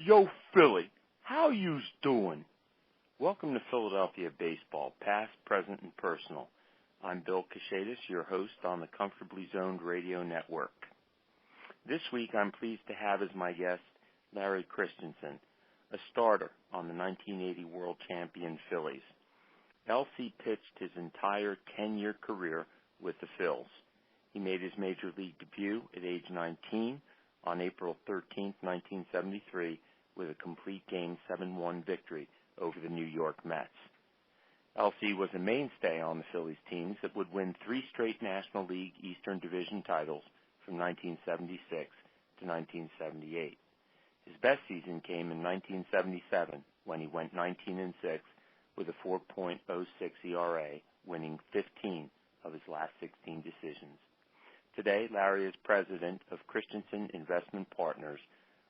Yo, Philly, how you's doing? Welcome to Philadelphia Baseball, past, present, and personal. I'm Bill Kashatus, your host on the Comfortably Zoned Radio Network. This week, I'm pleased to have as my guest Larry Christienson, a starter on the 1980 World Champion Phillies. LC pitched his entire 10-year career with the Phils. He made his major league debut at age 19 on April 13, 1973, with a complete game 7-1 victory over the New York Mets. LC was a mainstay on the Phillies teams that would win 3 straight National League Eastern Division titles from 1976 to 1978. His best season came in 1977 when he went 19-6 with a 4.06 ERA, winning 15 of his last 16 decisions. Today, Larry is president of Christienson Investment Partners,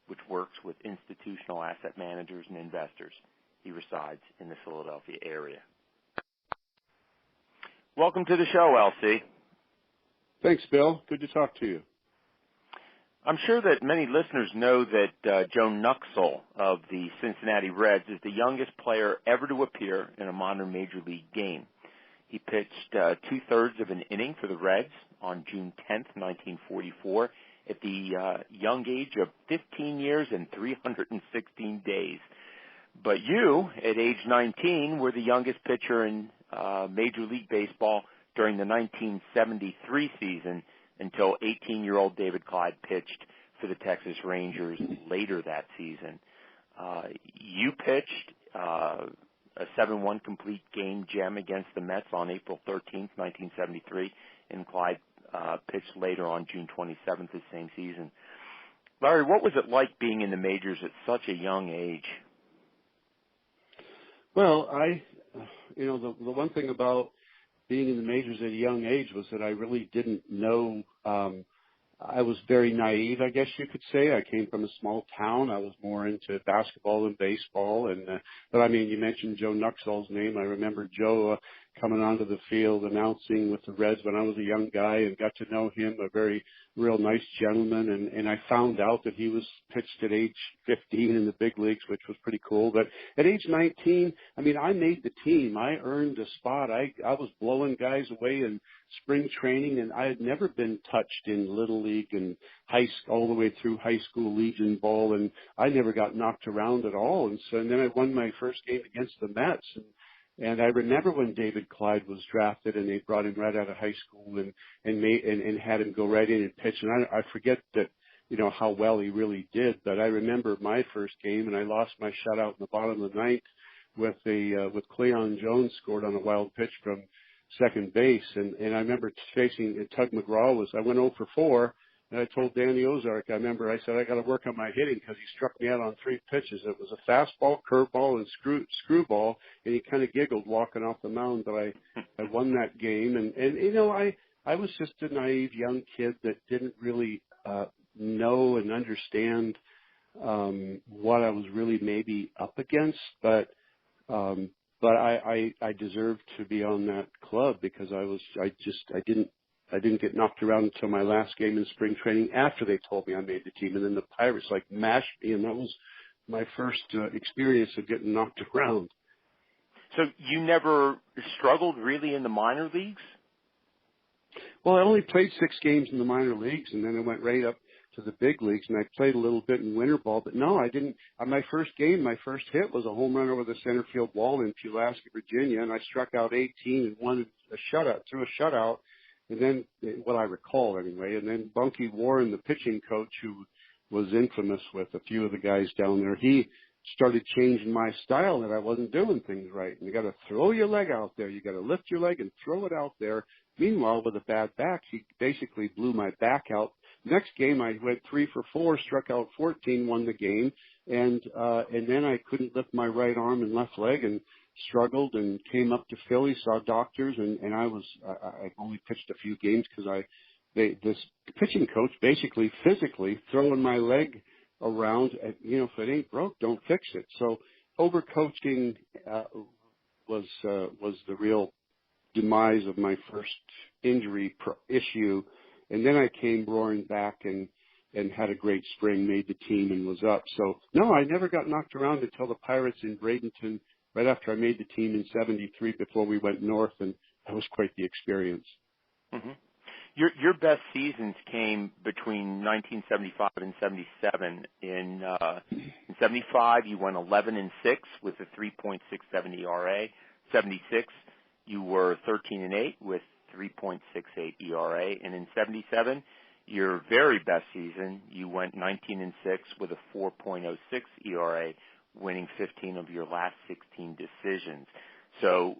which works with institutional asset managers and investors. He resides in the Philadelphia area. Welcome to the show, LC. Thanks, Bill. Good to talk to you. I'm sure that many listeners know that Joe Nuxhall of the Cincinnati Reds is the youngest player ever to appear in a modern major league game. He pitched 2/3 of an inning for the Reds on June 10, 1944, at the young age of 15 years and 316 days. But you, at age 19, were the youngest pitcher in Major League Baseball during the 1973 season until 18-year-old David Clyde pitched for the Texas Rangers later that season. You pitched a 7-1 complete game gem against the Mets on April 13th, 1973, and Clyde pitched later on June 27th the same season. Larry, what was it like being in the majors at such a young age? Well, the one thing about being in the majors at a young age was that I really didn't know. I was very naive, I guess you could say. I came from a small town. I was more into basketball than baseball. But I mean, you mentioned Joe Nuxhall's name. I remember Joe coming onto the field announcing with the Reds when I was a young guy and got to know him, a very real nice gentleman. And I found out that he was pitched at age 15 in the big leagues, which was pretty cool. But at age 19, I mean, I made the team. I earned a spot. I was blowing guys away in spring training, and I had never been touched in Little League and all the way through high school Legion ball, and I never got knocked around at all. And then I won my first game against the Mets, and I remember when David Clyde was drafted, and they brought him right out of high school and had him go right in and pitch. And I forget that, how well he really did, but I remember my first game, and I lost my shutout in the bottom of the ninth with Cleon Jones scored on a wild pitch from second base, and I remember facing Tug McGraw I went 0 for 4, and I told Danny Ozark, I said I got to work on my hitting because he struck me out on 3 pitches. It was a fastball, curveball, and screwball, and he kind of giggled walking off the mound, but I won that game, and I was just a naive young kid that didn't really know and understand what I was really maybe up against, but I deserved to be on that club because I didn't get knocked around until my last game in spring training after they told me I made the team, and then the Pirates mashed me, and that was my first experience of getting knocked around. So you never struggled really in the minor leagues? Well, I only played 6 games in the minor leagues, and then I went right up to the big leagues, and I played a little bit in winter ball, but no, I didn't. On my first game, my first hit was a home run over the center field wall in Pulaski, Virginia, and I struck out 18 and won threw a shutout, and then, what I recall anyway, and then Bunky Warren, the pitching coach, who was infamous with a few of the guys down there, he started changing my style that I wasn't doing things right. And you got to throw your leg out there. You got to lift your leg and throw it out there. Meanwhile, with a bad back, he basically blew my back out. Next game, I went 3 for 4, struck out 14, won the game, and then I couldn't lift my right arm and left leg and struggled and came up to Philly, saw doctors, and I only pitched a few games because this pitching coach basically physically throwing my leg around. If it ain't broke, don't fix it. So overcoaching was the real demise of my first injury issue. And then I came roaring back, and and had a great spring, made the team, and was up. So, no, I never got knocked around until the Pirates in Bradenton right after I made the team in '73 before we went north, and that was quite the experience. Mm-hmm. Your best seasons came between 1975 and 77. In 75, you went 11-6 with a 3.67 ERA. 76, you were 13-8 with 3.68 ERA, and in 77, your very best season, you went 19-6 with a 4.06 ERA, winning 15 of your last 16 decisions. So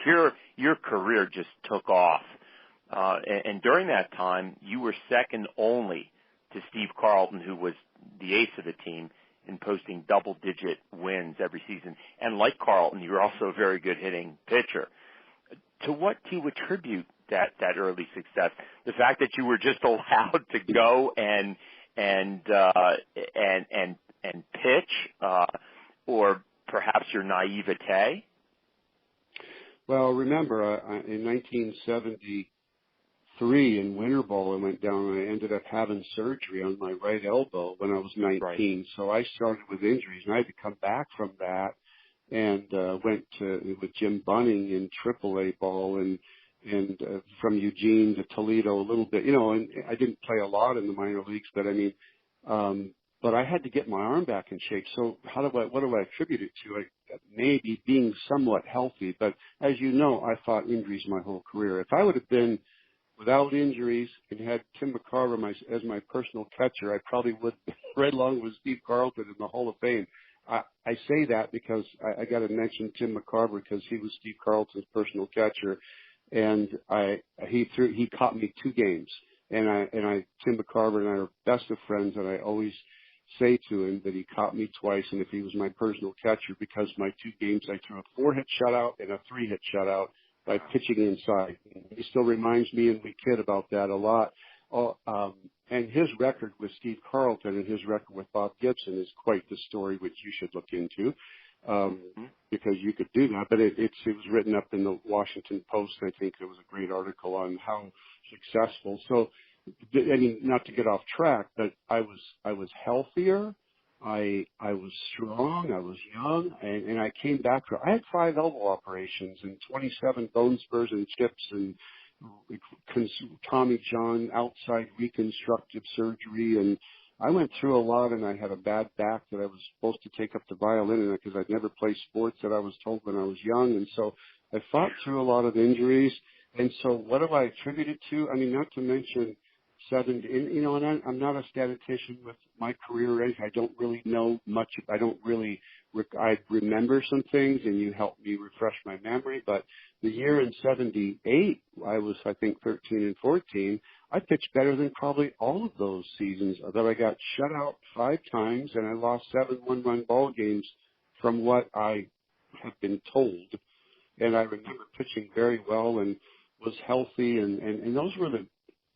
your career just took off. And during that time, you were second only to Steve Carlton, who was the ace of the team, in posting double-digit wins every season. And like Carlton, you were also a very good hitting pitcher. To what do you attribute that early success? The fact that you were just allowed to go and pitch, or perhaps your naivete? Well, remember, in 1973 in winter ball, I went down and I ended up having surgery on my right elbow when I was 19. Right. So I started with injuries, and I had to come back from that and went with Jim Bunning in AAA ball and from Eugene to Toledo a little bit, and I didn't play a lot in the minor leagues, but I mean, but I had to get my arm back in shape. So what do I attribute it to? Maybe being somewhat healthy, but as you know, I fought injuries my whole career. If I would have been without injuries and had Tim McCarver as my personal catcher, I probably would have right along with Steve Carlton in the Hall of Fame. I say that because I got to mention Tim McCarver because he was Steve Carlton's personal catcher, and he caught me 2 games, and Tim McCarver and I are best of friends, and I always say to him that he caught me twice, and if he was my personal catcher, because my 2 games I threw a 4-hit shutout and a 3-hit shutout by pitching inside. He still reminds me and we kid about that a lot. And his record with Steve Carlton and his record with Bob Gibson is quite the story, which you should look into, because you could do that. But it was written up in the Washington Post. I think there was a great article on how successful. So, I mean, not to get off track, but I was healthier. I was strong, I was young, and I came back to it. I had 5 elbow operations and 27 bone spurs and chips and Tommy John outside reconstructive surgery, and I went through a lot, and I had a bad back that I was supposed to take up the violin in because I'd never played sports that I was told when I was young, and so I fought through a lot of injuries. And so what do I attribute it to? I mean, not to mention and I'm not a statistician with my career or anything. I don't really know much. I remember some things, and you helped me refresh my memory. But the year in '78, I was, I think, 13 and 14. I pitched better than probably all of those seasons. Although I got shut out 5 times, and I lost 7 one-run ball games from what I had been told. And I remember pitching very well and was healthy, and those were the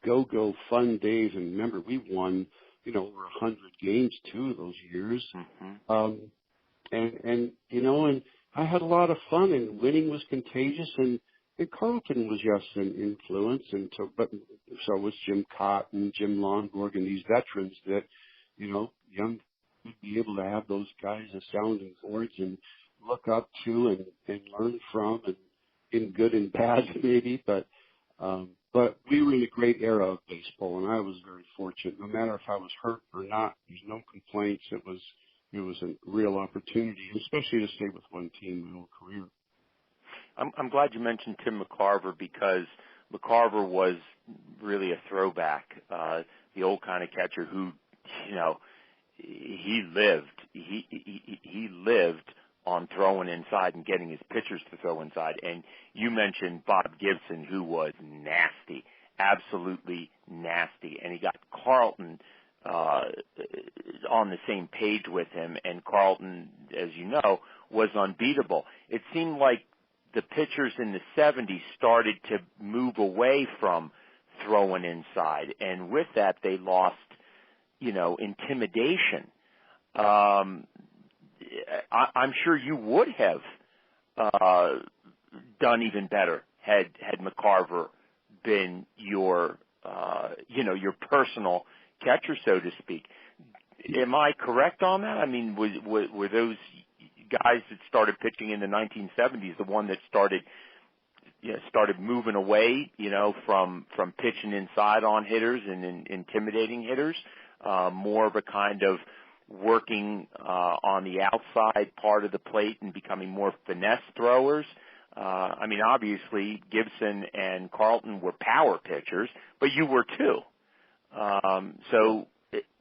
go fun days. And remember, we won, over 100 games too those years. Mm-hmm. And I had a lot of fun, and winning was contagious, and Carlton was just an influence, but so was Jim Cotton, Jim Lonborg, and these veterans that, young would be able to have those guys as sounding boards and look up to and learn from, and in good and bad maybe, but we were in a great era of baseball, and I was very fortunate. No matter if I was hurt or not, there's no complaints. It was a real opportunity, especially to stay with one team my whole career. I'm glad you mentioned Tim McCarver, because McCarver was really a throwback, the old kind of catcher who, he lived on throwing inside and getting his pitchers to throw inside. And you mentioned Bob Gibson, who was nasty, absolutely nasty. And he got Carlton on the same page with him. And Carlton, as you know, was unbeatable. It seemed like the pitchers in the 70s started to move away from throwing inside. And with that, they lost, intimidation. I'm sure you would have done even better had McCarver been your personal catcher, so to speak. Am I correct on that? I mean, were those guys that started pitching in the 1970s the one that started moving away, from pitching inside on hitters and intimidating hitters, more of a kind of working on the outside part of the plate and becoming more finesse throwers? I mean, obviously Gibson and Carlton were power pitchers, but you were too.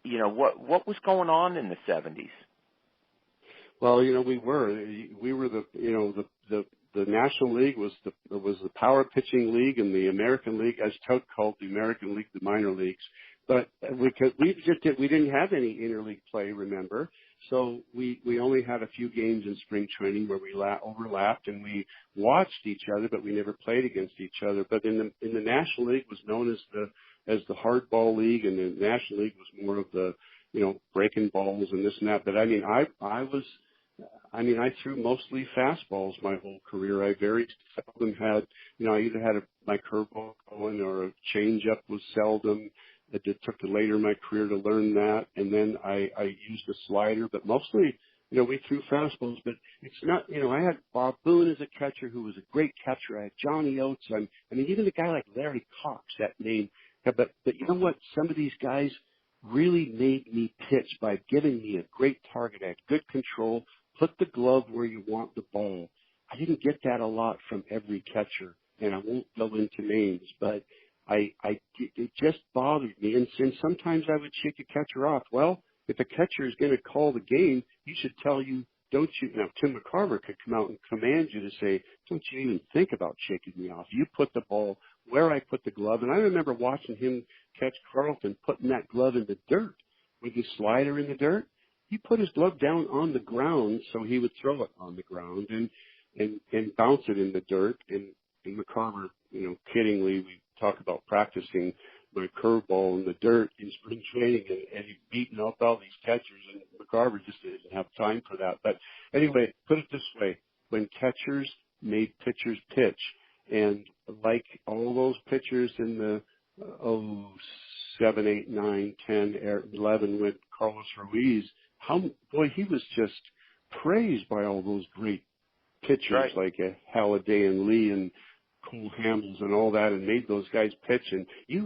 What was going on in the 70s? Well, we were the National League was the power pitching league, and the American League, as Tout called the American League, the minor leagues. But we didn't have any interleague play, remember? So we only had a few games in spring training where we overlapped, and we watched each other, but we never played against each other. But in the National League was known as the hardball league, and the National League was more of the breaking balls and this and that. But I mean, I threw mostly fastballs my whole career. I very seldom had, I either had my curveball going or a changeup was seldom. It took later in my career to learn that, and then I used a slider, but mostly, we threw fastballs. But it's not, I had Bob Boone as a catcher who was a great catcher. I had Johnny Oates. I mean, even a guy like Larry Cox, that name. But you know what? Some of these guys really made me pitch by giving me a great target. I had good control. Put the glove where you want the ball. I didn't get that a lot from every catcher, and I won't go into names, but it just bothered me. And sometimes I would shake a catcher off. Well, if a catcher is going to call the game, he should tell you, don't you, now Tim McCarver could come out and command you to say, don't you even think about shaking me off. You put the ball where I put the glove. And I remember watching him catch Carlton, putting that glove in the dirt with his slider in the dirt. He put his glove down on the ground so he would throw it on the ground and bounce it in the dirt. And McCarver, kiddingly, we talk about practicing my curveball in the dirt in spring training, and he's beating up all these catchers, and McCarver just didn't have time for that. But anyway, put it this way, when catchers made pitchers pitch, and like all those pitchers in the 7, 8, 9, 10, 11 with Carlos Ruiz, he was just praised by all those great pitchers, right, like Halladay and Lee and Cole Hamels and all that, and made those guys pitch. And he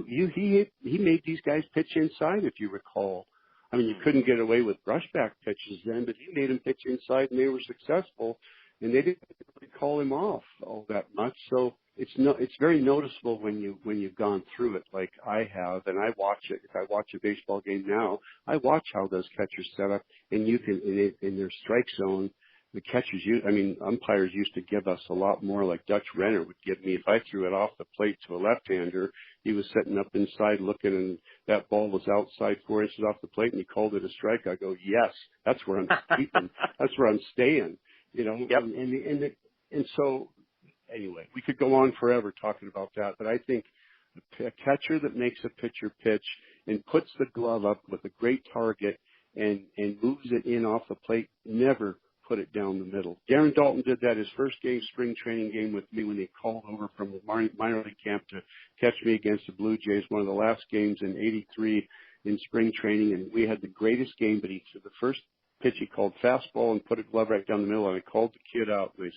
made these guys pitch inside, if you recall. I mean, you couldn't get away with brushback pitches then, but he made them pitch inside, and they were successful. And they didn't really call him off all that much. So it's very noticeable when you've gone through it like I have, and I watch it. If I watch a baseball game now, I watch how those catchers set up, and you can in their strike zone. The catchers, umpires used to give us a lot more, like Dutch Renner would give me. If I threw it off the plate to a left-hander, he was sitting up inside looking, and that ball was outside 4 inches off the plate, and he called it a strike. I go, yes, that's where I'm keeping. That's where I'm staying. Yep. And so, anyway, we could go on forever talking about that, but I think a catcher that makes a pitcher pitch and puts the glove up with a great target and moves it in off the plate, never put it down the middle. Darren Dalton did that his first spring training game with me when they called over from the minor league camp to catch me against the Blue Jays, one of the last games in '83 in spring training, and we had the greatest game, but he said the first pitch he called fastball and put a glove right down the middle, and I called the kid out, and I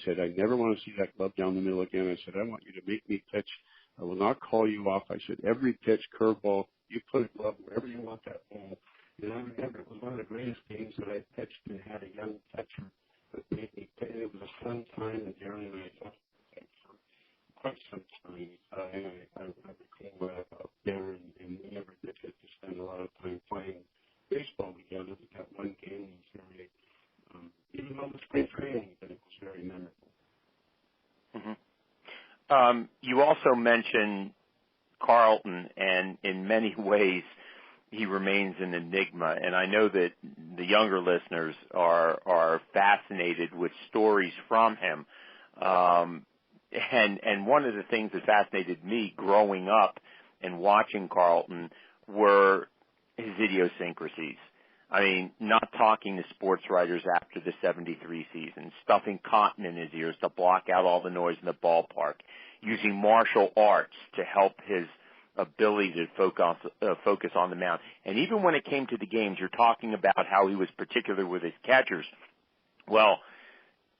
said, I never want to see that glove down the middle again. I said, I want you to make me pitch. I will not call you off. I said, every pitch, curveball, you put a glove wherever you want that ball. And I remember it was one of the greatest games that I pitched and had a young catcher that made me pitch. It was a fun time, and Darren and I talked for quite some time. And I recall about Darren, and we never did get to spend a lot of time playing baseball together, but that one game was very, even though it was spring training, but it was very memorable. Mm-hmm. You also mentioned Carlton, and in many ways, he remains an enigma, and I know that the younger listeners are fascinated with stories from him. And one of the things that fascinated me growing up and watching Carlton were his idiosyncrasies. I mean, not talking to sports writers after the '73 season, stuffing cotton in his ears to block out all the noise in the ballpark, using martial arts to help his ability to focus on the mound. And even when it came to the games, you're talking about how he was particular with his catchers. Well,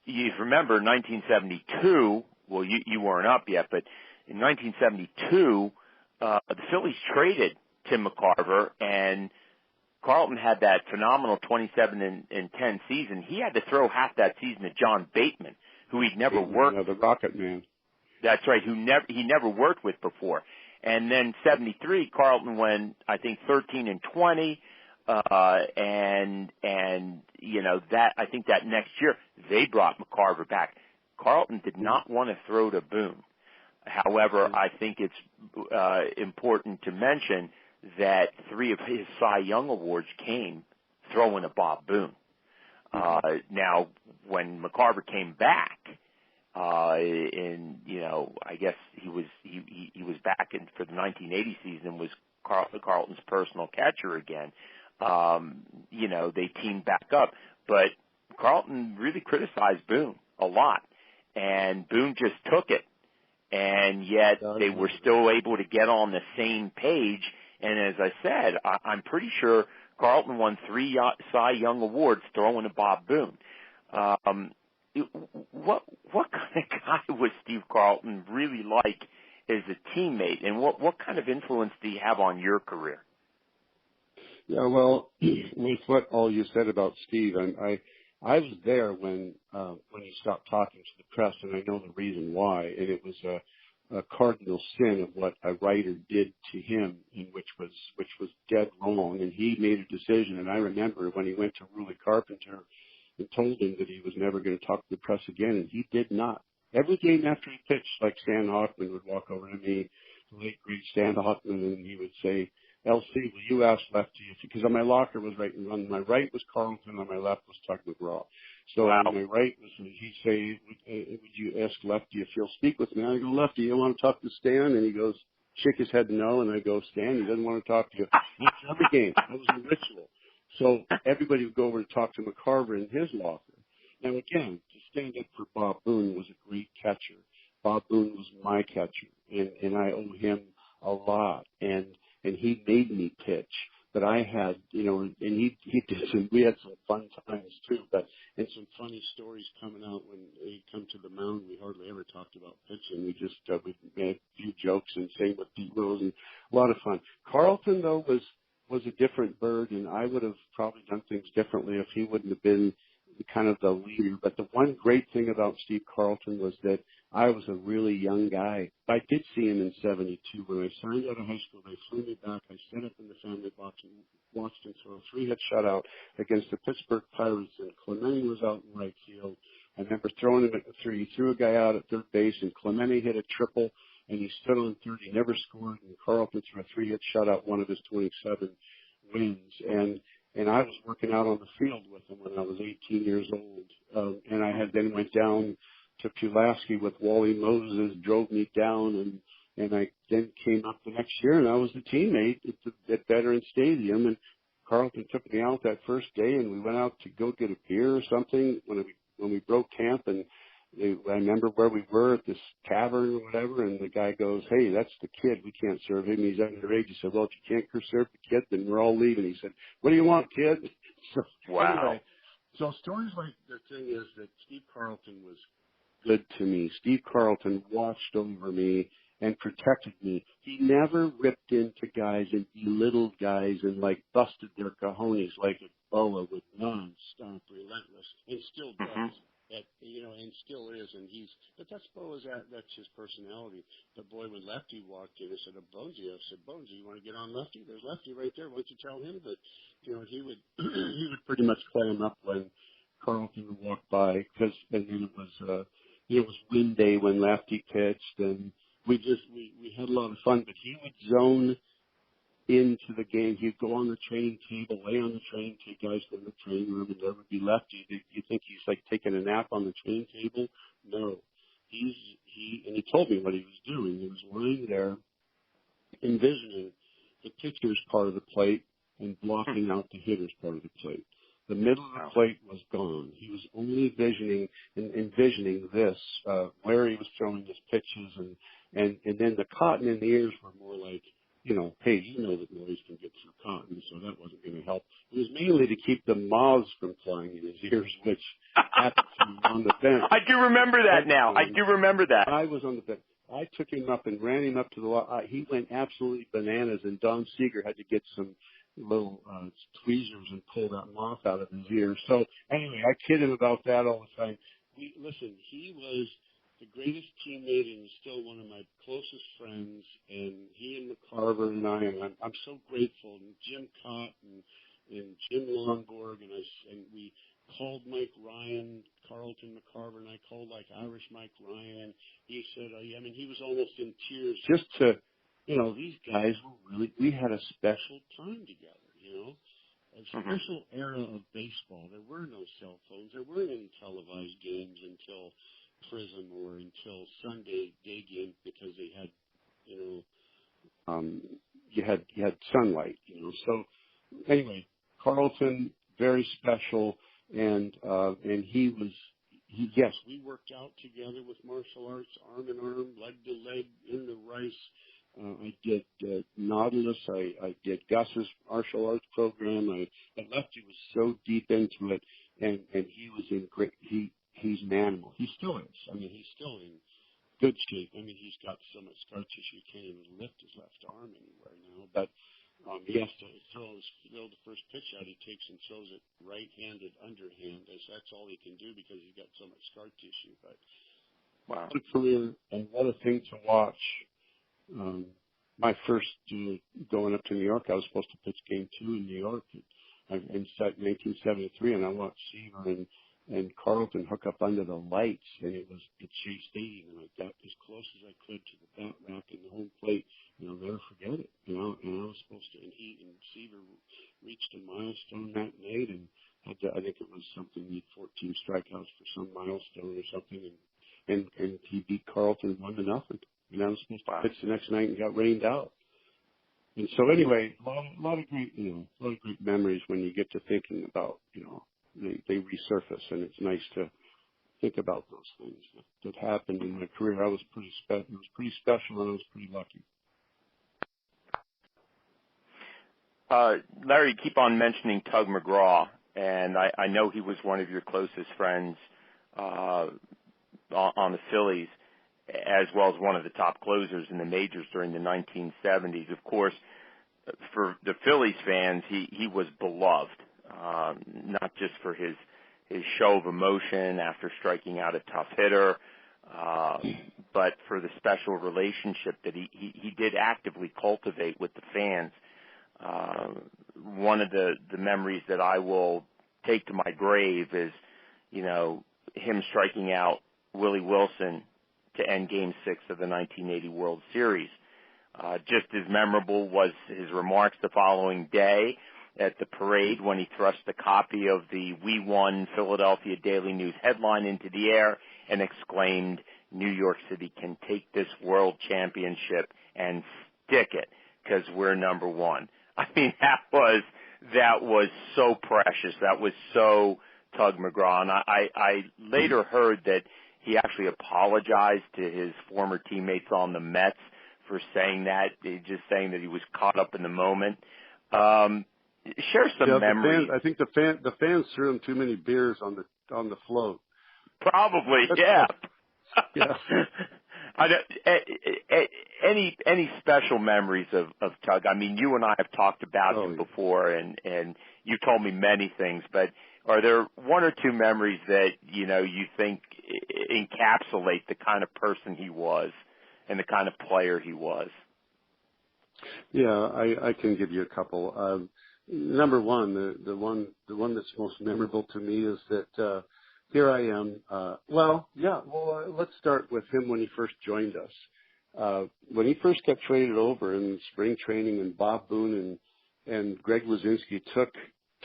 you remember 1972, well, you weren't up yet, but in 1972, the Phillies traded Tim McCarver, and Carlton had that phenomenal 27 and 10 season. He had to throw half that season to John Bateman, who he'd never worked with. The Rocket Man. That's right, he never worked with before. And then 73, Carlton went, I think, 13 and 20, and that, I think that next year they brought McCarver back. Carlton did not want to throw to Boone. However, I think it's important to mention that 3 of his Cy Young awards came throwing to Bob Boone. Now, when McCarver came back, I guess he was back in for the 1980 season and was Carlton's personal catcher again. They teamed back up, but Carlton really criticized Boone a lot, and Boone just took it, and yet they were still able to get on the same page. And as I said, I'm pretty sure Carlton won 3 Cy Young awards throwing to Bob Boone. What kind of guy was Steve Carlton really like as a teammate, and what kind of influence do you have on your career? Yeah, well, with what all you said about Steve, I was there when he stopped talking to the press, and I know the reason why, and it was a cardinal sin of what a writer did to him, which was dead wrong, and he made a decision. And I remember when he went to Ruley Carpenter and told him that he was never going to talk to the press again, and he did not. Every game after he pitched, like Stan Hoffman would walk over to me, the late great Stan Hoffman, and he would say, "LC, will you ask Lefty?" Because on my locker was right, on my right was Carlton, on my left was Tug McGraw. So on my right was, he'd say, "Would you ask Lefty if he'll speak with me?" And I go, "Lefty, you want to talk to Stan?" And he goes, shake his head no, and I go, "Stan, he doesn't want to talk to you." After every game, that was a ritual. So everybody would go over to talk to McCarver in his locker. Now again, to stand up for Bob Boone was a great catcher. Bob Boone was my catcher, and I owe him a lot. And he made me pitch, but I had, and he did some, we had some fun times too, and some funny stories coming out when he'd come to the mound. We hardly ever talked about pitching. We just, we made a few jokes and same with Pete Rose, and a lot of fun. Carlton though was a different bird, and I would have probably done things differently if he wouldn't have been kind of the leader. But the one great thing about Steve Carlton was that I was a really young guy. I did see him in 72. When I signed out of high school, they flew me back. I sat up in the family box and watched him throw a 3-hit shutout against the Pittsburgh Pirates, and Clemente was out in right field. I remember throwing him at the 3. He threw a guy out at third base, and Clemente hit a triple, and he stood on third. He never scored, and Carlton threw a 3-hit shutout, one of his 27 wins. And I was working out on the field with him when I was 18 years old. And I had then went down to Pulaski with Wally Moses, drove me down, and I then came up the next year, and I was the teammate at Veterans Stadium. And Carlton took me out that first day, and we went out to go get a beer or something when we broke camp. And I remember where we were at this tavern or whatever, and the guy goes, "Hey, that's the kid. We can't serve him. He's underage." He said, "Well, if you can't serve the kid, then we're all leaving." He said, "What do you want, kid?" So, wow. Anyway, so stories like the thing is that Steve Carlton was good to me. Steve Carlton watched over me and protected me. He never ripped into guys and belittled guys and like busted their cojones like Ebola with non-stop relentless, and still does. Mm-hmm. And still is, but that's Bo's, that's his personality. The boy when Lefty walked in, I said, "Bonesy," I said, "Bonesy, you want to get on Lefty? There's Lefty right there. Why don't you tell him that?" He would he would pretty much clam up when Carlton would walk by, and then it was wind day when Lefty pitched, and we had a lot of fun. But he would zone into the game. He'd go on the training table, lay on the training table, guys go in the training room, and there would be Lefty. You think he's like taking a nap on the training table? No. And he told me what he was doing. He was lying there envisioning the pitcher's part of the plate and blocking out the hitter's part of the plate. The middle of the plate was gone. He was only envisioning this, where he was throwing his pitches, and then the cotton in the ears were more like hey, that noise can get through cotton, so that wasn't going to help. It was mainly to keep the moths from flying in his ears, which happened to me on the fence. I do remember that now. I do remember that. I was on the fence. I took him up and ran him up to the lot. He went absolutely bananas, and Don Seeger had to get some little tweezers and pull that moth out of his ear. So anyway, I kid him about that all the time. Listen, he was the greatest teammate and still one of my closest friends, and he and McCarver and I'm so grateful, and Jim Cott and Jim Longborg, and we called Mike Ryan, Carlton McCarver, and I called like Irish Mike Ryan. He said, he was almost in tears just to, these guys were we had a special time together, a special era of baseball. There were no cell phones. There weren't any televised games until Prism or until Sunday day games because they had, you had sunlight, So anyway, Carlton, very special, and yes, we worked out together with martial arts, arm in arm, leg to leg, in the rice. I did Nautilus. I did Gus's martial arts program. Lefty was so deep into it, and he was in great. He's an animal. He still is. He's still in good shape. He's got so much scar tissue he can't even lift his left arm anywhere now. But he has to throw the first pitch out he takes and throws it right-handed underhand. That's all he can do because he's got so much scar tissue. But wow, what a career and what a thing to watch. My first going up to New York, I was supposed to pitch Game 2 in New York in 1973, and I watched Seaver and Carlton hook up under the lights, and it was at Shea Stadium, and I got as close as I could to the bat rack and the home plate, and I'll never forget it, and I was supposed to, and Seaver reached a milestone that night, and I think it was something, he had 14 strikeouts for some milestone or something, and he beat Carlton 1-0, and I was supposed to pitch the next night and got rained out. And so anyway, a lot of great, a lot of great memories when you get to thinking about, they resurface, and it's nice to think about those things that happened in my career. It was pretty special, and I was pretty lucky. Larry, keep on mentioning Tug McGraw, and I know he was one of your closest friends on the Phillies, as well as one of the top closers in the majors during the 1970s. Of course, for the Phillies fans, he was beloved. Not just for his show of emotion after striking out a tough hitter, but for the special relationship that he did actively cultivate with the fans. One of the memories that I will take to my grave is, him striking out Willie Wilson to end Game 6 of the 1980 World Series. Just as memorable was his remarks the following day at the parade when he thrust a copy of the We Won Philadelphia Daily News headline into the air and exclaimed, "New York City can take this world championship and stick it because we're number one." That was so precious. That was so Tug McGraw. And I later heard that he actually apologized to his former teammates on the Mets for saying that, just saying that he was caught up in the moment. Share some memories. I think the fans threw him too many beers on the float. Probably, yeah. Yeah. Any special memories of Tug? You and I have talked about him before, and you told me many things, but are there one or two memories that you think encapsulate the kind of person he was and the kind of player he was? Yeah, I can give you a couple. Number one, the one that's most memorable to me is that here I am. Let's start with him when he first joined us. When he first got traded over in spring training, and Bob Boone and Greg Wazinski took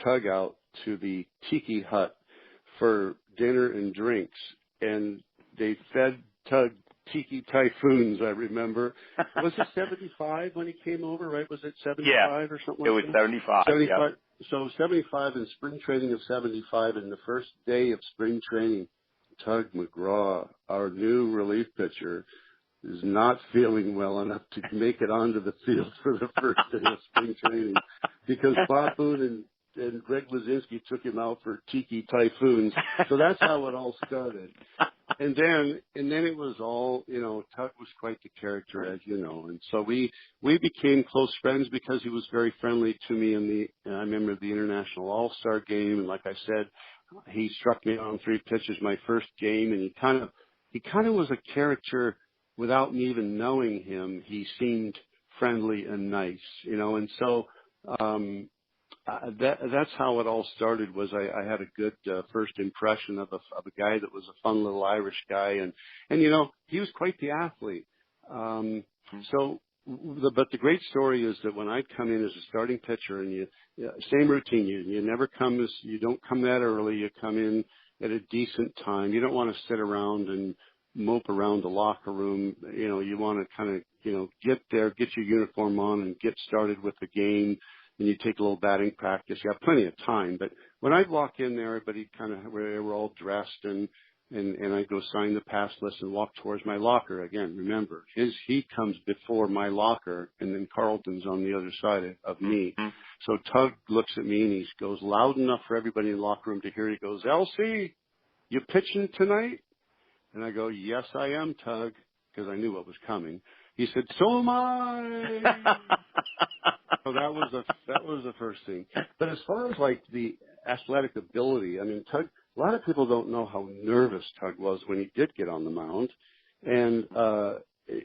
Tug out to the Tiki Hut for dinner and drinks, and they fed Tug Tiki Typhoons, I remember. Was it 75 when he came over, right? Was it 75 or something like that? It was 75. 75. Yep. So 75 in spring training of 75, and the first day of spring training, Tug McGraw, our new relief pitcher, is not feeling well enough to make it onto the field for the first day of spring training because Bob Boone and Greg Lazinski took him out for Tiki Typhoons. So that's how it all started. And then it was all, Tug was quite the character, as you know. And so we became close friends because he was very friendly to me I remember the International All-Star game. And like I said, he struck me on 3 pitches my first game, and he kind of was a character without me even knowing him. He seemed friendly and nice, and so, that's how it all started. Was I had a good first impression of a guy that was a fun little Irish guy, and he was quite the athlete. But the great story is that when I'd come in as a starting pitcher, and same routine, you don't come that early. You come in at a decent time. You don't want to sit around and mope around the locker room. You want to kind of get there, get your uniform on, and get started with the game. And you take a little batting practice. You have plenty of time. But when I'd walk in there, everybody they were all dressed, and I'd go sign the pass list and walk towards my locker. Again, remember, he comes before my locker, and then Carlton's on the other side of me. Mm-hmm. So Tug looks at me, and he goes loud enough for everybody in the locker room to hear. He goes, "Elsie, you pitching tonight?" And I go, "Yes, I am, Tug," because I knew what was coming. He said, "So am I." So that was the first thing. But as far as like the athletic ability, I mean, Tug, a lot of people don't know how nervous Tug was when he did get on the mound. And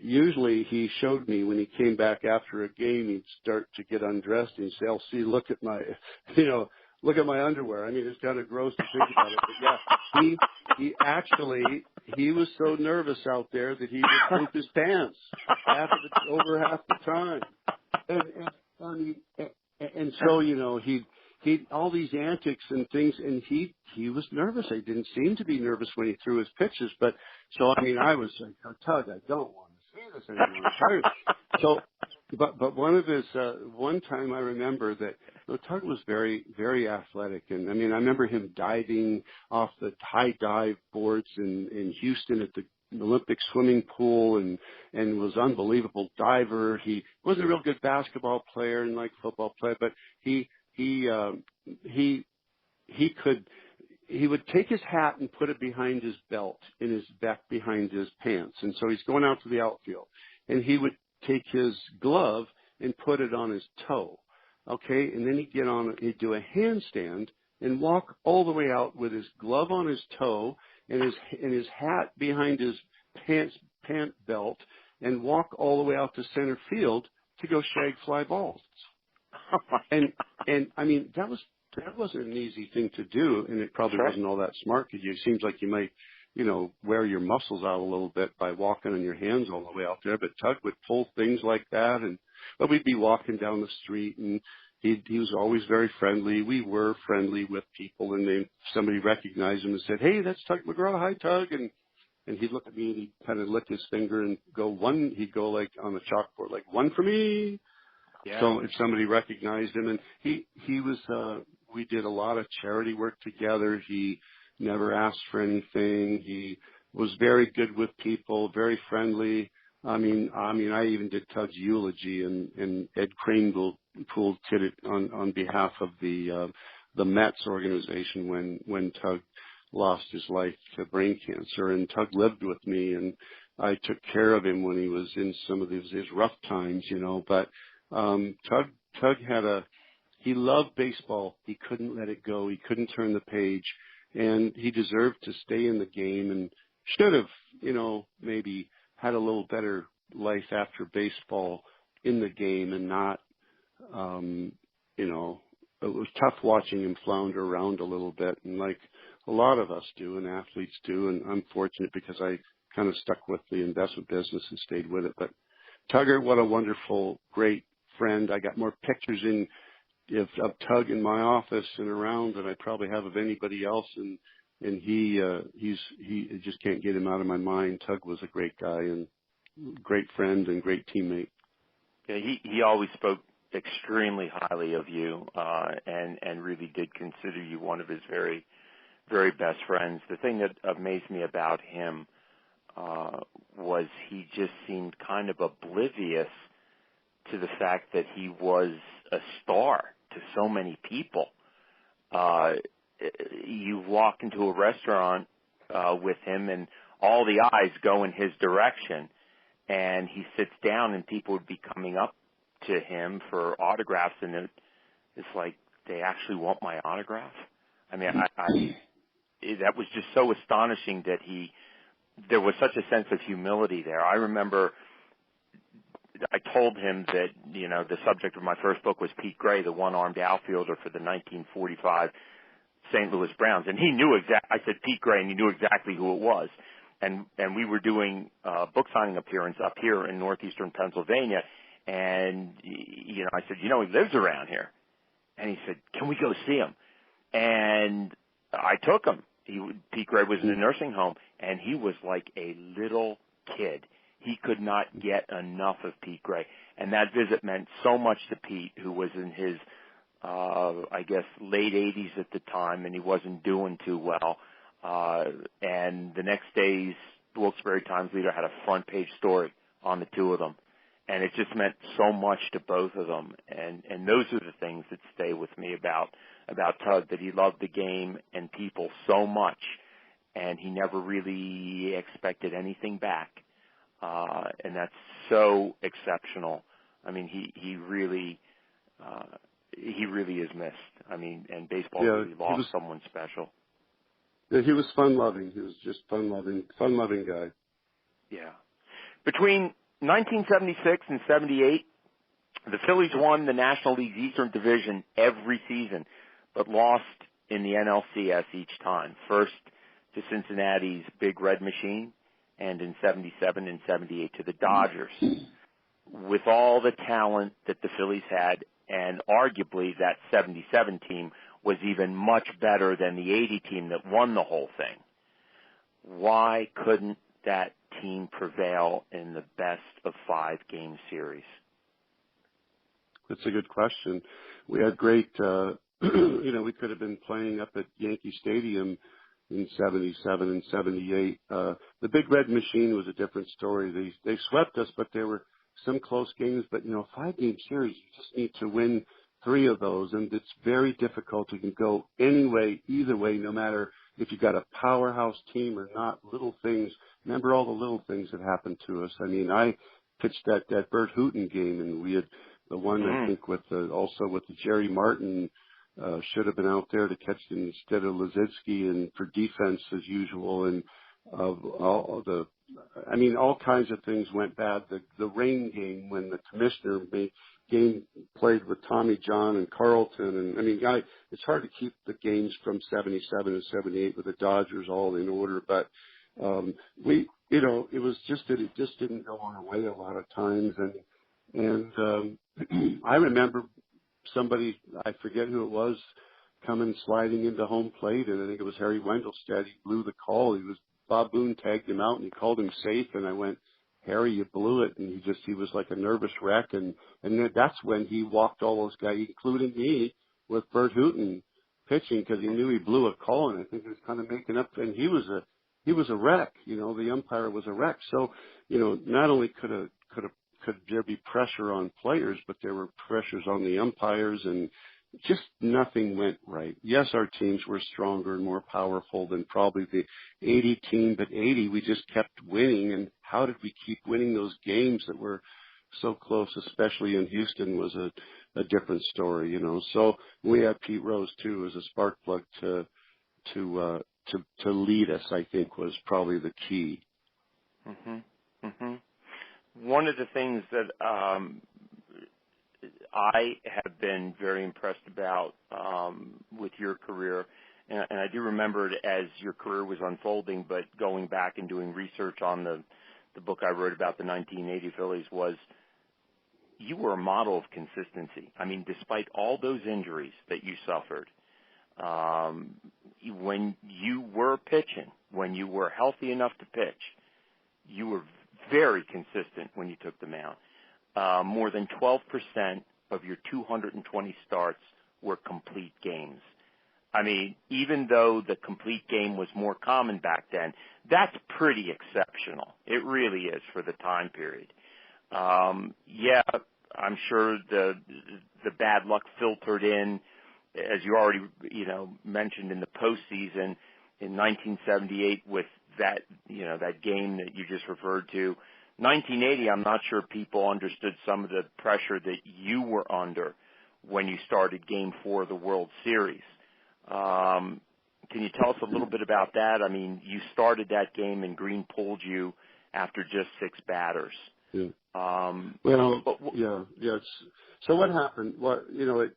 usually he showed me when he came back after a game, he'd start to get undressed and he'd say, "Elsie, look at my, look at my underwear." I mean, it's kind of gross to think about it, but yeah, he was so nervous out there that he would poop his pants over half the time. And so, he all these antics and things, and he was nervous. He didn't seem to be nervous when he threw his pitches, but so, I mean, I was like, "Oh, Tug, I don't want to see this anymore. I'm tired." So, but one time I remember that Tug was very, very athletic, and I mean, I remember him diving off the high dive boards in Houston at the Olympic swimming pool, and was unbelievable diver. He wasn't a real good basketball player and like football player, but he would take his hat and put it behind his belt, in his back behind his pants. And so he's going out to the outfield, and he would take his glove and put it on his toe. Okay. And then he'd do a handstand and walk all the way out with his glove on his toe and his hat behind his pant belt, and walk all the way out to center field to go shag fly balls. And I mean, that wasn't an easy thing to do, and it probably wasn't all that smart, because it seems like you might, wear your muscles out a little bit by walking on your hands all the way out there. But Tug would pull things like that, but we'd be walking down the street, and he was always very friendly. We were friendly with people, and somebody recognized him and said, "Hey, that's Tug McGraw. Hi, Tug." And he'd look at me and he'd kind of lick his finger and go one. He'd go like on the chalkboard, like, "One for me." Yeah. So if somebody recognized him, and he was, we did a lot of charity work together. He never asked for anything. He was very good with people, very friendly. I mean, I even did Tug's eulogy, and Ed Kranepool did it on behalf of the Mets organization when Tug lost his life to brain cancer. And Tug lived with me, and I took care of him when he was in some of his rough times, but Tug he loved baseball. He couldn't let it go. He couldn't turn the page, and he deserved to stay in the game, and should have, maybe had a little better life after baseball in the game, and not, it was tough watching him flounder around a little bit, and like a lot of us do and athletes do, and I'm fortunate because I kind of stuck with the investment business and stayed with it. But Tugger, what a wonderful, great friend. I got more pictures of Tug in my office and around than I probably have of anybody else, and he just can't get him out of my mind. Tug was a great guy and great friend and great teammate. Yeah, he always spoke extremely highly of you, and really did consider you one of his very, very best friends. The thing that amazed me about him, was he just seemed kind of oblivious to the fact that he was a star to so many people. You walk into a restaurant with him and all the eyes go in his direction, and he sits down and people would be coming up to him for autographs, and it's like, they actually want my autograph? I mean, that was just so astonishing that there was such a sense of humility there. I remember I told him that, the subject of my first book was Pete Gray, the one-armed outfielder for the 1945 St. Louis Browns. And he knew I said Pete Gray, and he knew exactly who it was. And we were doing a book signing appearance up here in northeastern Pennsylvania. And, I said, he lives around here. And he said, can we go see him? And I took him. Pete Gray was in a nursing home, and he was like a little kid. He could not get enough of Pete Gray. And that visit meant so much to Pete, who was in his, late 80s at the time, and he wasn't doing too well. And the next day's Wilkes-Barre Times Leader had a front-page story on the two of them. And it just meant so much to both of them. And those are the things that stay with me about Tug, that he loved the game and people so much, and he never really expected anything back. And that's so exceptional. I mean, he really is missed. I mean, and baseball really lost someone special. Yeah, he was fun-loving. He was just fun-loving guy. Yeah. Between 1976 and 78, the Phillies won the National League's Eastern Division every season, but lost in the NLCS each time. First to Cincinnati's Big Red Machine, and in 77 and 78 to the Dodgers. With all the talent that the Phillies had, and arguably that 77 team was even much better than the 80 team that won the whole thing. Why couldn't that team prevail in the best of 5-game series? That's a good question. We had great, we could have been playing up at Yankee Stadium in 77 and 78. The Big Red Machine was a different story. They swept us, but there were some close games. But, 5-game series, you just need to win 3 of those, and it's very difficult. You can go any way, either way, no matter if you got a powerhouse team or not. Little things. Remember all the little things that happened to us. I mean, I pitched that Bert Hooton game, and we had the one, I think, also with the Jerry Martin, should have been out there to catch it instead of Lazitsky, and for defense as usual, and all kinds of things went bad. The rain game when the commissioner played with Tommy John and Carlton, and it's hard to keep the games from 77 and 78 with the Dodgers all in order, but it was just that it just didn't go our way a lot of times, and I remember somebody, I forget who it was, coming sliding into home plate, and I think it was Harry Wendelstedt. He blew the call. Bob Boone tagged him out, and he called him safe, and I went, Harry, you blew it, and he was like a nervous wreck, and then that's when he walked all those guys, including me, with Bert Hooton pitching, because he knew he blew a call, and I think he was kind of making up, and he was a wreck. The umpire was a wreck. So, not only could there be pressure on players, but there were pressures on the umpires, and just nothing went right. Yes, our teams were stronger and more powerful than probably the 80 team, but 80, we just kept winning. And how did we keep winning those games that were so close, especially in Houston, was a different story, So we had Pete Rose too as a spark plug to lead us, I think, was probably the key. Mm-hmm. Mm-hmm. One of the things that I have been very impressed about with your career, and I do remember it as your career was unfolding, but going back and doing research on the book I wrote about the 1980 Phillies, was you were a model of consistency. I mean, despite all those injuries that you suffered, when you were pitching, when you were healthy enough to pitch, you were very consistent when you took the mound. More than 12% of your 220 starts were complete games. I mean, even though the complete game was more common back then, that's pretty exceptional. It really is for the time period. Yeah, I'm sure the bad luck filtered in, as you already, mentioned in the postseason in 1978 with that, that game that you just referred to. 1980, I'm not sure people understood some of the pressure that you were under when you started Game 4 of the World Series. Can you tell us a little bit about that? I mean, you started that game and Green pulled you after just 6 batters. Yeah. Yeah. So what happened?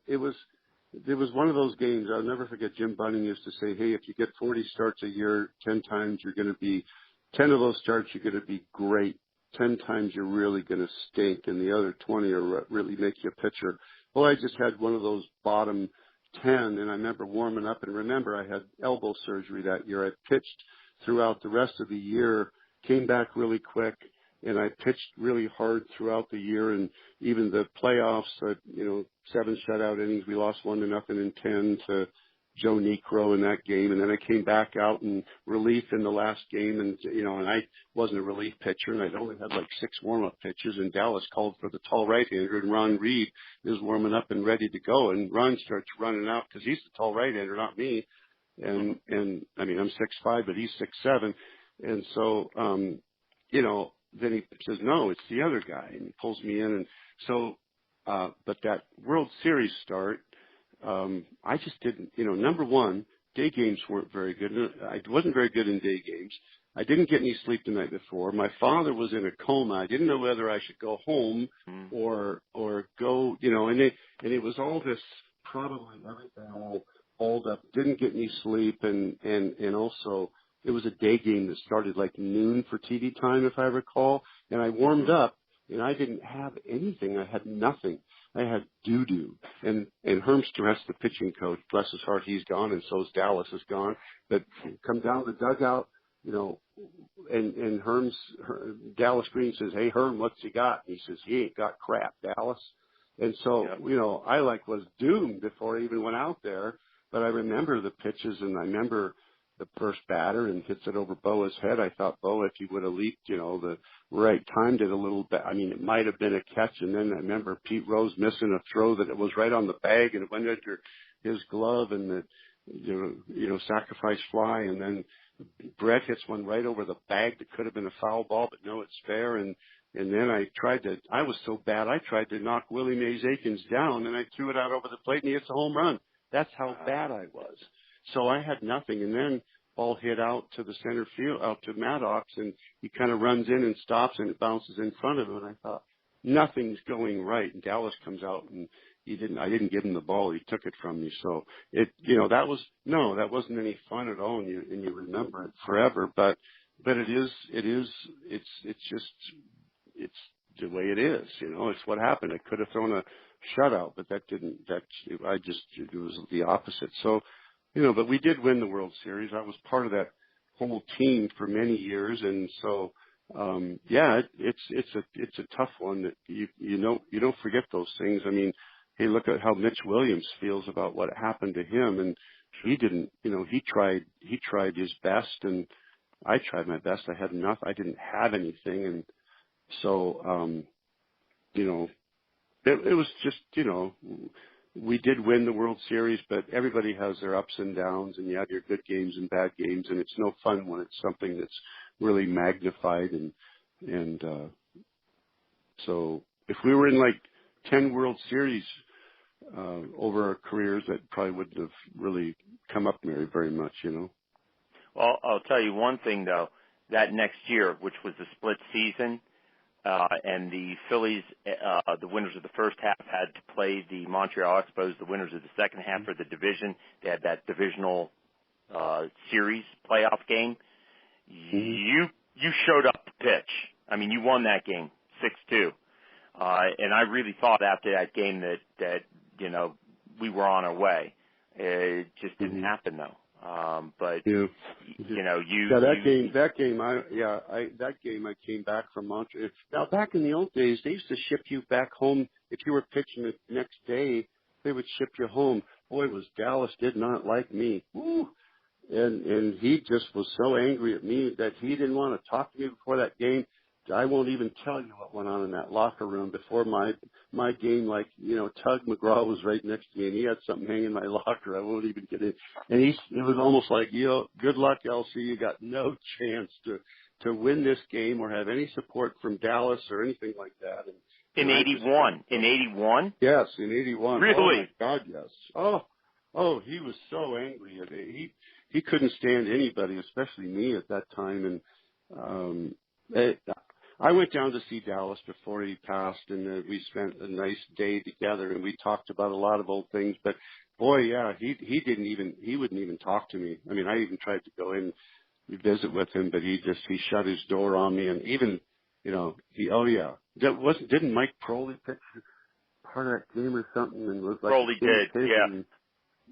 It was one of those games. I'll never forget. Jim Bunning used to say, "Hey, if you get 40 starts a year, 10 times you're going to be, 10 of those starts you're going to be great. 10 times you're really going to stink, and the other 20 are really make you a pitcher." Well, I just had one of those bottom 10, and I remember warming up. And remember, I had elbow surgery that year. I pitched throughout the rest of the year, came back really quick. And I pitched really hard throughout the year, and even the playoffs, 7 shutout innings. We lost 1-0 in 10 to Joe Niekro in that game. And then I came back out in relief in the last game, and I wasn't a relief pitcher, and I'd only had like 6 warm-up pitches. And Dallas called for the tall right-hander, and Ron Reed is warming up and ready to go. And Ron starts running out because he's the tall right-hander, not me. And I mean, I'm 6'5", but he's 6'7", and so then he says, "No, it's the other guy," and he pulls me in. And so, but that World Series start, I just didn't, number one, day games weren't very good. I wasn't very good in day games. I didn't get any sleep the night before. My father was in a coma. I didn't know whether I should go home or go, and it was all this, probably everything all balled up. Didn't get any sleep, and also, it was a day game that started like noon for TV time, if I recall. And I warmed up, and I didn't have anything. I had nothing. I had doo-doo. And Herm Stress, the pitching coach, bless his heart, he's gone, and so's Dallas is gone. But come down the dugout, and Dallas Green says, "Hey, Herm, what's he got?" And he says, "He ain't got crap, Dallas." And so, I was doomed before I even went out there. But I remember the pitches, and I remember the first batter and hits it over Boa's head. I thought Boa, if he would have leaped, the right timed it a little bit. I mean, it might have been a catch. And then I remember Pete Rose missing a throw that it was right on the bag, and it went under his glove, and the sacrifice fly. And then Brett hits one right over the bag that could have been a foul ball, but no, it's fair. And then I was so bad, I tried to knock Willie Mays Aikens down, and I threw it out over the plate, and he hits a home run. That's how bad I was. So I had nothing, and then ball hit out to the center field, out to Maddox, and he kind of runs in and stops, and it bounces in front of him. And I thought, nothing's going right. And Dallas comes out, and I didn't give him the ball. He took it from me. So that wasn't any fun at all, and you remember it forever. But it's the way it is. It's what happened. I could have thrown a shutout, but it was the opposite. So. But we did win the World Series. I was part of that whole team for many years, and so it's a tough one that you don't forget those things. I mean, hey, look at how Mitch Williams feels about what happened to him, and he didn't. He tried his best, and I tried my best. I had enough. I didn't have anything, and so it was just we did win the World Series, but everybody has their ups and downs, and you have your good games and bad games, and it's no fun when it's something that's really magnified. And so if we were in like 10 World Series over our careers, that probably wouldn't have really come up very much, Well, I'll tell you one thing, though. That next year, which was the split season, and the Phillies, the winners of the first half, had to play the Montreal Expos, the winners of the second half for the division. They had that divisional series playoff game. You showed up to pitch. I mean, you won that game 6-2. And I really thought after that game that we were on our way. It just didn't happen, though. But that game I came back from Montreal. Now, back in the old days, they used to ship you back home. If you were pitching the next day, they would ship you home. boy, was Dallas did not like me. Woo! And he just was so angry at me that he didn't want to talk to me before that game. I won't even tell you what went on in that locker room before my game. Like, Tug McGraw was right next to me, and he had something hanging in my locker. I won't even get in. And it was almost like, good luck, LC. You got no chance to win this game or have any support from Dallas or anything like that. In 81? In 81? Yes, in 81. Really? Oh my God, yes. Oh, he was so angry. He couldn't stand anybody, especially me at that time. And I went down to see Dallas before he passed, and we spent a nice day together, and we talked about a lot of old things. But boy, yeah, he wouldn't even talk to me. I mean, I even tried to go in and visit with him, but he shut his door on me, and even didn't Mike Proley pitch part of that game or something, and was like Proley did, yeah.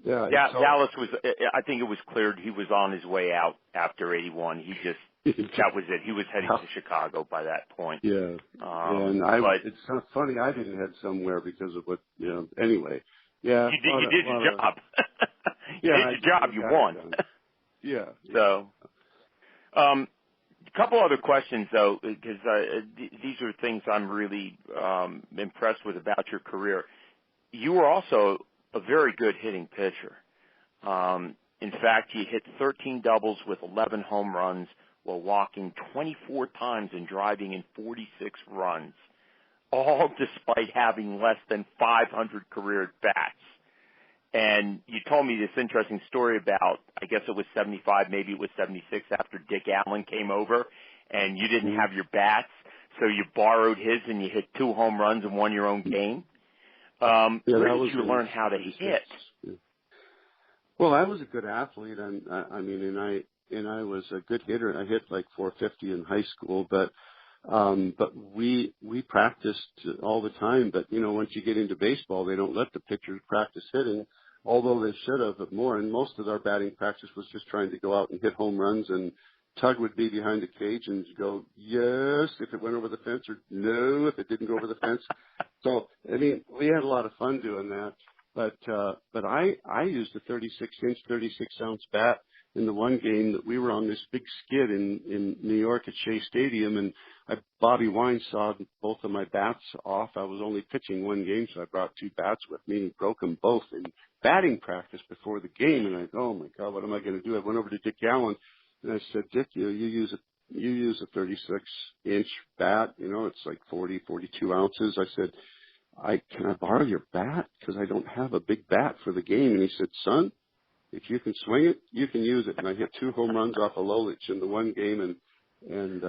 Yeah, Dallas was. I think it was cleared he was on his way out after 81. That was it. He was heading to Chicago by that point. Yeah, it's kind of funny I didn't head somewhere because of what Anyway, yeah, you did your job. You did your job. You won. Yeah. So, a couple other questions though, because these are things I'm really impressed with about your career. You were also a very good hitting pitcher. In fact, you hit 13 doubles with 11 home runs while walking 24 times and driving in 46 runs, all despite having less than 500 career at-bats. And you told me this interesting story about, I guess it was 75, maybe it was 76, after Dick Allen came over, and you didn't have your bats, so you borrowed his and you hit 2 home runs and won your own game. Where did you learn how to hit? Yeah. Well, I was a good athlete, and I was a good hitter. I hit like 450 in high school, but we practiced all the time. But once you get into baseball, they don't let the pitchers practice hitting, although they should have, but more. And most of our batting practice was just trying to go out and hit home runs. And Tug would be behind the cage and go, yes, if it went over the fence, or no, if it didn't go over the fence. So, we had a lot of fun doing that. But I used a 36-inch, 36-ounce bat in the one game that we were on this big skid in New York at Shea Stadium, and Bobby Wine sawed both of my bats off. I was only pitching one game, so I brought 2 bats with me and broke them both in batting practice before the game. And I go, oh my God, what am I going to do? I went over to Dick Allen and I said, Dick, you use a 36-inch bat. It's like 42 ounces. I said, can I borrow your bat? Because I don't have a big bat for the game. And he said, son, if you can swing it, you can use it. And I hit 2 home runs off of Lolich in the one game. And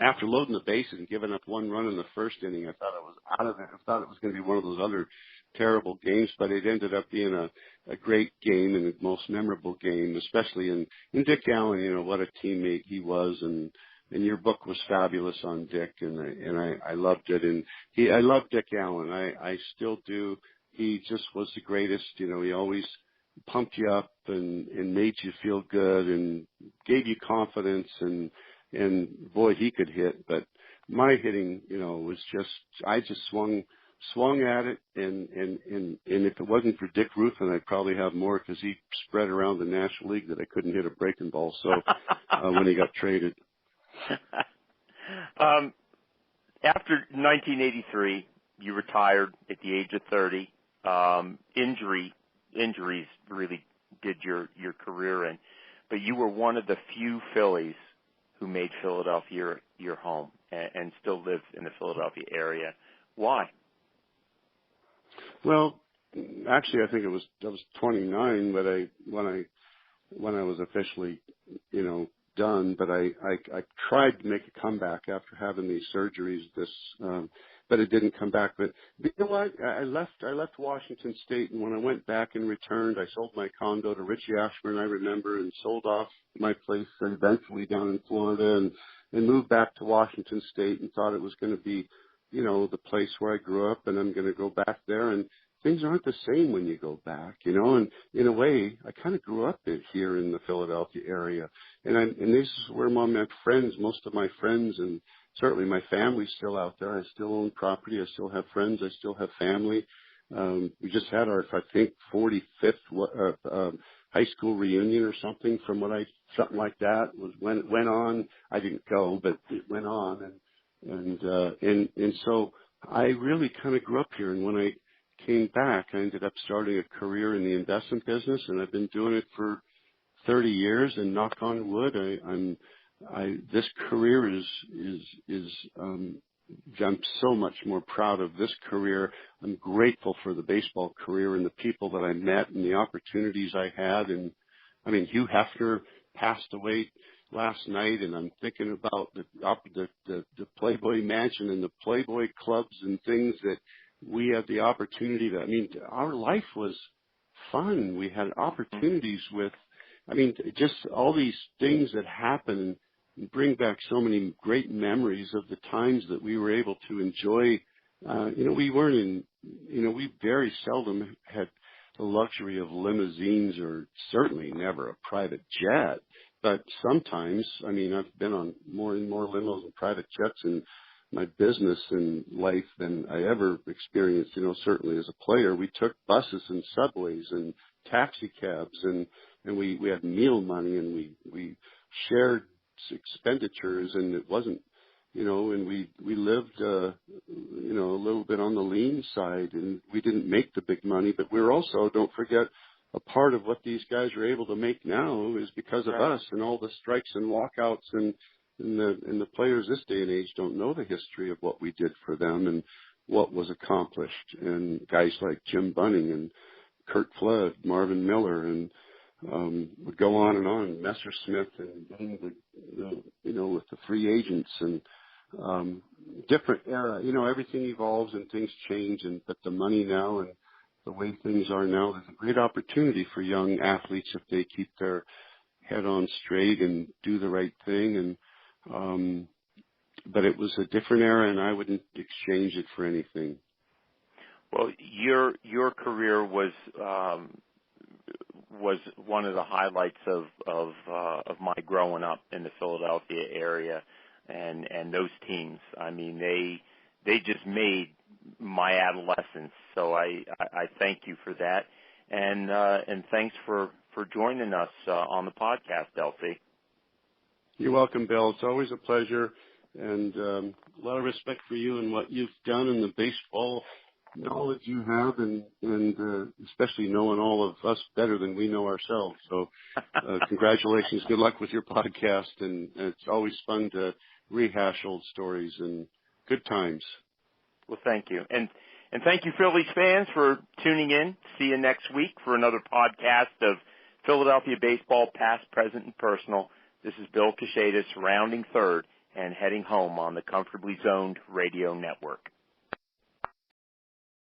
after loading the bases and giving up 1 run in the first inning, I thought I was out of it. I thought it was going to be one of those other terrible games, but it ended up being a great game and the most memorable game, especially in Dick Allen. What a teammate he was, and your book was fabulous on Dick, and I loved it. And I love Dick Allen. I still do. He just was the greatest. He always pumped you up and made you feel good and gave you confidence, and boy, he could hit. But my hitting, was I just swung at it, and if it wasn't for Dick Ruffin, I'd probably have more, because he spread around the National League that I couldn't hit a breaking ball. So when he got traded. After 1983, you retired at the age of 30. Injuries really did your career in, but you were one of the few Phillies who made Philadelphia your home and still live in the Philadelphia area. Why? Well, actually, I think I was 29, but when I was officially, done. But I tried to make a comeback after having these surgeries. But it didn't come back. But you know what? I left Washington State, and when I went back and returned, I sold my condo to Richie Ashburn, I remember, and sold off my place eventually down in Florida, and moved back to Washington State, and thought it was going to be, the place where I grew up, and I'm going to go back there. And things aren't the same when you go back, and in a way, I kind of grew up here in the Philadelphia area, and this is where I met friends, most of my friends, and certainly my family's still out there. I still own property. I still have friends. I still have family. We just had our, I think, 45th high school reunion or something. Something like that went on. I didn't go, but it went on, and so I really kind of grew up here. And when I came back, I ended up starting a career in the investment business, and I've been doing it for 30 years. And knock on wood, this career I'm so much more proud of this career. I'm grateful for the baseball career and the people that I met and the opportunities I had. And I mean, Hugh Hefner passed away last night, and I'm thinking about the Playboy Mansion and the Playboy clubs and things that we had the opportunity to. I mean, our life was fun. We had opportunities just all these things that happen bring back so many great memories of the times that we were able to enjoy. We very seldom had the luxury of limousines, or certainly never a private jet. But sometimes, I mean, I've been on more and more limos and private jets in my business and life than I ever experienced. Certainly as a player, we took buses and subways and taxi cabs, and we had meal money, and we shared expenditures, and it wasn't, and we lived, a little bit on the lean side, and we didn't make the big money, but we're also, don't forget, a part of what these guys are able to make now is because of us and all the strikes and walkouts, and the players this day and age don't know the history of what we did for them and what was accomplished. And guys like Jim Bunning and Kurt Flood, Marvin Miller, and would go on, Messersmith, and with the free agents and different era. Everything evolves and things change, but the money now and the way things are now, there's a great opportunity for young athletes if they keep their head on straight and do the right thing. But it was a different era, and I wouldn't exchange it for anything. Well, your career was one of the highlights of my growing up in the Philadelphia area, and those teams. I mean, they just made my adolescence. So I thank you for that, and thanks for joining us on the podcast, Delphi. You're welcome, Bill. It's always a pleasure, and a lot of respect for you and what you've done in the baseball knowledge you have, and especially knowing all of us better than we know ourselves. So congratulations. Good luck with your podcast, and it's always fun to rehash old stories and good times. Well, thank you. And thank you, Phillies fans, for tuning in. See you next week for another podcast of Philadelphia Baseball, Past, Present, and Personal. This is Bill Kashatus, rounding third and heading home on the Comfortably Zoned Radio Network.